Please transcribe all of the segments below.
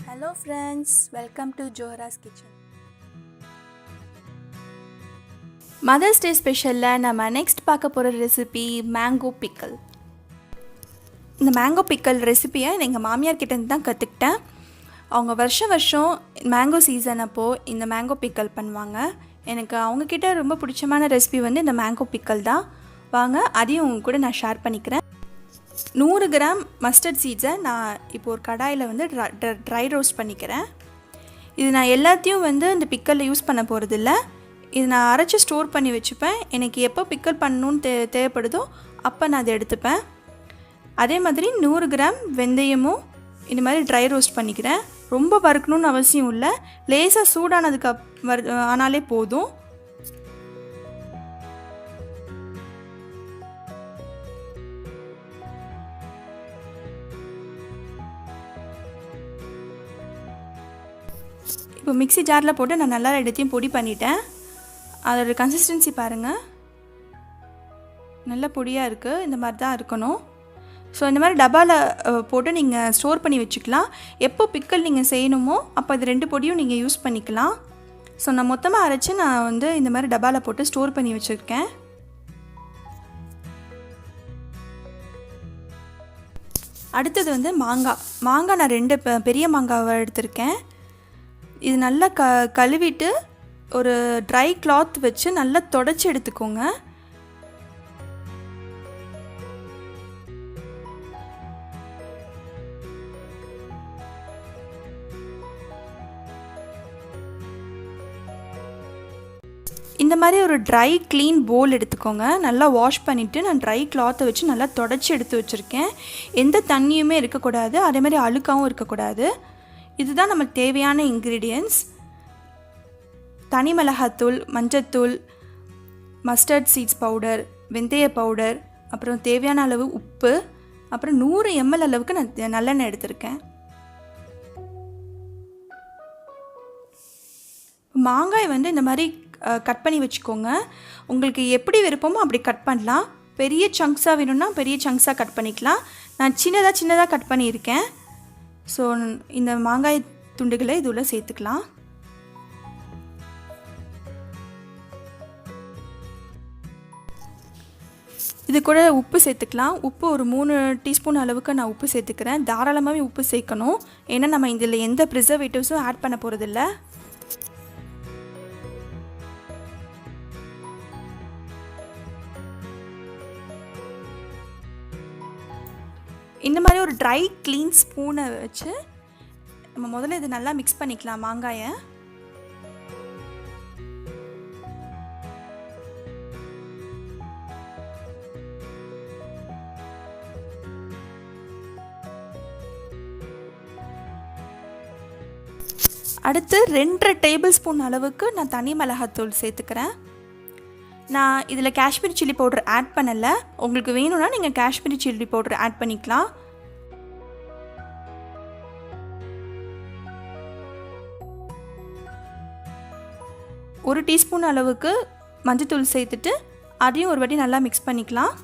Hello friends, welcome to Johara's Kitchen. Mother's Day ஸ்பெஷலில் நம்ம next பார்க்க போகிற ரெசிபி மேங்கோ பிக்கல். இந்த மேங்கோ பிக்கல் ரெசிப்பியை எங்கள் மாமியார் கிட்டேருந்து தான் கற்றுக்கிட்டேன். அவங்க வருஷம் மேங்கோ சீசன் அப்போது இந்த மேங்கோ பிக்கல் பண்ணுவாங்க. எனக்கு அவங்கக்கிட்ட ரொம்ப பிடிச்சமான ரெசிபி வந்து இந்த மேங்கோ பிக்கல் தான். வாங்க அதையும் உங்க கூட நான் ஷேர் பண்ணிக்கிறேன். 100 கிராம் மஸ்டர்ட் சீட்ஸை நான் இப்போ ஒரு கடாயில் வந்து ட்ரை ரோஸ்ட் பண்ணிக்கிறேன். இது நான் எல்லாத்தையும் வந்து இந்த பிக்கலில் யூஸ் பண்ண போகிறதில்ல. இது நான் அரைச்சி ஸ்டோர் பண்ணி வச்சுப்பேன். எனக்கு எப்போ பிக்கல் பண்ணணுன்னு தேவைப்படுதோ அப்போ நான் அதை எடுத்துப்பேன். அதே மாதிரி 100 கிராம் வெந்தயமும் இந்த மாதிரி ட்ரை ரோஸ்ட் பண்ணிக்கிறேன். ரொம்ப வறுக்கணுன்னு அவசியம் இல்லை, லேசாக சூடானதுக்கு ஆனாலே போதும். இப்போ மிக்ஸி ஜாரில் போட்டு நான் நல்லா எடுத்தையும் பொடி பண்ணிட்டேன். அதோட கன்சிஸ்டன்சி பாருங்கள், நல்ல பொடியாக இருக்குது. இந்த மாதிரி தான் இருக்கணும். ஸோ இந்த மாதிரி டப்பாவில் போட்டு நீங்கள் ஸ்டோர் பண்ணி வச்சுக்கலாம். எப்போ பிக்கல் நீங்கள் செய்யணுமோ அப்போ இது 2 பொடியும் நீங்கள் யூஸ் பண்ணிக்கலாம். ஸோ நான் மொத்தமாக அரைச்சி நான் வந்து இந்த மாதிரி டப்பாவில் போட்டு ஸ்டோர் பண்ணி வச்சுருக்கேன். அடுத்தது வந்து மாங்காய் நான் 2 பெரிய மாங்காவை எடுத்திருக்கேன். இது நல்லா கழுவிட்டு ஒரு ட்ரை கிளாத் வச்சு நல்லா தொடச்சி எடுத்துக்கோங்க. இந்த மாதிரி ஒரு ட்ரை க்ளீன் போல் எடுத்துக்கோங்க. நல்லா வாஷ் பண்ணிவிட்டு நான் ட்ரை கிளாத்தை வச்சு நல்லா தொடச்சி எடுத்து வச்சுருக்கேன். எந்த தண்ணியுமே இருக்கக்கூடாது, அதே மாதிரி அழுக்காகவும் இருக்கக்கூடாது. இதுதான் நமக்கு தேவையான இன்க்ரீடியன்ட்ஸ். தனி மிளகாத்தூள், மஞ்சத்தூள், மஸ்டர்ட் சீட்ஸ் பவுடர், வெந்தய பவுடர், அப்புறம் தேவையான அளவு உப்பு, அப்புறம் 100 ml அளவுக்கு நான் நல்லெண்ணெய் எடுத்திருக்கேன். மாங்காய் வந்து இந்த மாதிரி கட் பண்ணி வச்சுக்கோங்க. உங்களுக்கு எப்படி விருப்பமோ அப்படி கட் பண்ணலாம். பெரிய சங்க்ஸாக வேணும்னா பெரிய சங்க்ஸாக கட் பண்ணிக்கலாம். நான் சின்னதாக கட் பண்ணியிருக்கேன். ஸோ இந்த மாங்காய் துண்டுகளை இது உள்ள சேர்த்துக்கலாம். இது கூட உப்பு சேர்த்துக்கலாம். உப்பு ஒரு 3 டீஸ்பூன் அளவுக்கு நான் உப்பு சேர்த்துக்கிறேன். தாராளமாகவே உப்பு சேர்க்கணும், ஏன்னா நம்ம இதில் எந்த ப்ரிசர்வேட்டிவ்ஸும் ஆட் பண்ண போகிறதில்ல. இந்த மாதிரி ஒரு ட்ரை க்ளீன் ஸ்பூனை வச்சு நம்ம முதல்ல இது நல்லா மிக்ஸ் பண்ணிக்கலாம் மாங்காயை. அடுத்து 2.5 டேபிள் ஸ்பூன் அளவுக்கு நான் தனி மிளகாத்தூள் சேர்த்துக்கிறேன். நான் இதில் காஷ்மீரி சில்லி பவுடர் ஆட் பண்ணலை. உங்களுக்கு வேணும்னா நீங்கள் காஷ்மீரி சில்லி பவுடர் ஆட் பண்ணிக்கலாம். ஒரு டீஸ்பூன் அளவுக்கு மஞ்சத்தூள் சேர்த்துட்டு அதையும் ஒரு வாட்டி நல்லா மிக்ஸ் பண்ணிக்கலாம்.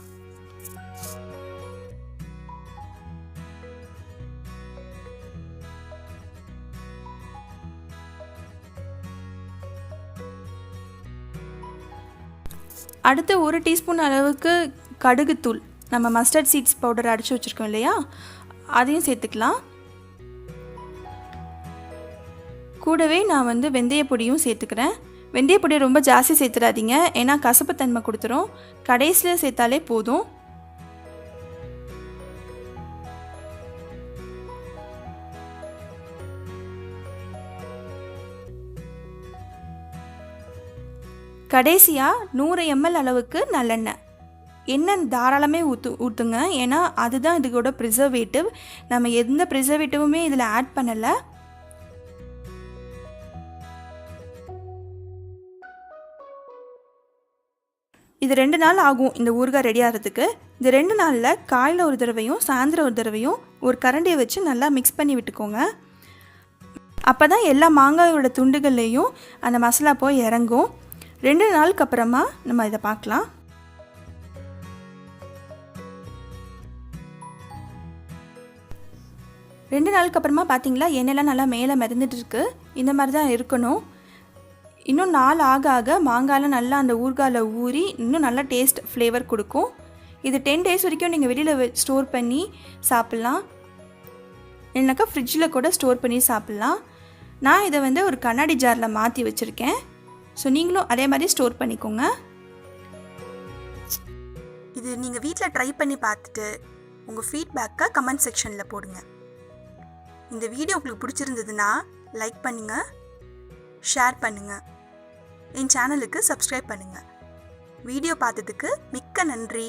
அடுத்து 1 டீஸ்பூன் அளவுக்கு கடுகுத்தூள், நம்ம மஸ்டர்ட் சீட்ஸ் பவுடர் அடித்து வச்சுருக்கோம் இல்லையா, அதையும் சேர்த்துக்கலாம். கூடவே நான் வந்து வெந்தய பொடியும் சேர்த்துக்கிறேன். வெந்தய பொடியை ரொம்ப ஜாஸ்தி சேர்த்துடாதீங்க, ஏன்னா கசப்புத்தன்மை கொடுத்துரும். கடைசியில் சேர்த்தாலே போதும். கடைசியாக 100 ml அளவுக்கு நல்லெண்ணெய். எண்ணெய் தாராளமே ஊற்றுங்க, ஏன்னா அதுதான் இதுக்கோட ப்ரிசர்வேட்டிவ். நம்ம எந்த ப்ரிசர்வேட்டிவுமே இதில் ஆட் பண்ணலை. இது 2 நாள் ஆகும் இந்த ஊறுகாய் ரெடி ஆகிறதுக்கு. இந்த 2 நாளில் காலையில் ஒரு தடவையும் சாயந்தரம் ஒரு தடவையும் ஒரு கரண்டியை வச்சு நல்லா மிக்ஸ் பண்ணி விட்டுக்கோங்க. அப்போ தான் எல்லா மாங்காயோட துண்டுகள்லேயும் அந்த மசாலா போய் இறங்கும். 2 நாளுக்கு அப்புறமா நம்ம இதை பார்க்கலாம். 2 2 நாளுக்கு அப்புறமா பார்த்தீங்களா எண்ணெய்லாம் நல்லா மேலே மிதந்துட்டு இருக்கு. இந்த மாதிரி தான் இருக்கணும். இன்னும் நாள் ஆக ஆக மாங்காயில் நல்லா அந்த ஊறுகாயில் ஊறி இன்னும் நல்லா டேஸ்ட் ஃப்ளேவர் கொடுக்கும். இது 10 days வரைக்கும் நீங்கள் வெளியில் ஸ்டோர் பண்ணி சாப்பிட்லாம், இல்லைனாக்கா ஃப்ரிட்ஜில் கூட ஸ்டோர் பண்ணி சாப்பிட்லாம். நான் இதை வந்து ஒரு கண்ணாடி ஜாரில் மாற்றி வச்சுருக்கேன். ஸோ நீங்களும் அதே மாதிரி ஸ்டோர் பண்ணிக்கோங்க. இது நீங்கள் வீட்டில் ட்ரை பண்ணி பார்த்துட்டு உங்கள் ஃபீட்பேக்கை கமெண்ட் செக்ஷனில் போடுங்க. இந்த வீடியோ உங்களுக்கு பிடிச்சிருந்ததுன்னா லைக் பண்ணுங்கள், ஷேர் பண்ணுங்கள், என் சேனலுக்கு சப்ஸ்கிரைப் பண்ணுங்கள். வீடியோ பார்த்ததுக்கு மிக்க நன்றி.